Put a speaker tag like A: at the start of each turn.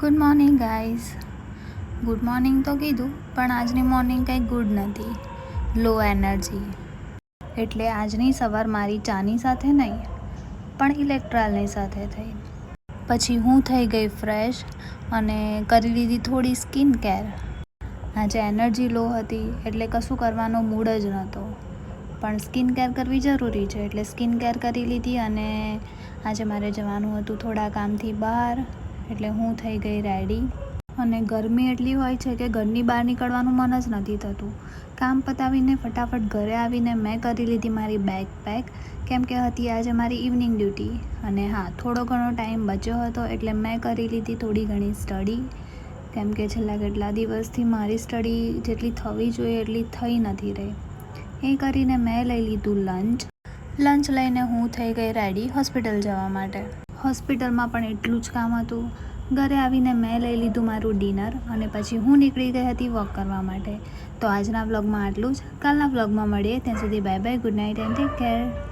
A: Good morning guys. Good morning તો કીધું પણ આજની મોર્નિંગ કંઈ ગુડ નથી, લો એનર્જી. એટલે આજની સવાર મારી ચાની સાથે નહીં પણ ઇલેક્ટ્રાલની સાથે થઈ. પછી હું થઈ ગઈ ફ્રેશ અને કરી લીધી થોડી સ્કિન કેર. આજે એનર્જી લો હતી એટલે કશું કરવાનો મૂડ જ નહોતો, પણ સ્કિન કેર કરવી જરૂરી છે એટલે સ્કિન કેર કરી લીધી. અને આજે મારે જવાનું હતું થોડા કામથી બહાર, એટલે હું થઈ ગઈ રેડી. અને ગરમી એટલી હોય છે કે ઘરની બહાર નીકળવાનું મન જ નથી થતું. કામ પતાવીને ફટાફટ ઘરે આવીને મેં કરી લીધી મારી બેગ પેક, કેમ કે હતી આજે મારી ઇવનિંગ ડ્યુટી. અને હા, થોડો ઘણો ટાઈમ બચ્યો હતો એટલે મેં કરી લીધી થોડી ઘણી સ્ટડી, કેમ કે છેલ્લા કેટલા દિવસથી મારી સ્ટડી જેટલી થવી જોઈએ એટલી થઈ નથી રહી. એ કરીને મેં લઈ લીધું લંચ લઈને હું થઈ ગઈ રેડી હોસ્પિટલ જવા માટે. હોસ્પિટલમાં પણ એટલું જ કામ હતું. ઘરે આવીને મેં લઈ લીધું મારું ડિનર અને પછી હું નીકળી ગઈ હતી વોક કરવા માટે. તો આજના વ્લોગમાં આટલું જ. કાલના વ્લોગમાં મળીએ, ત્યાં સુધી bye bye, good night and take care.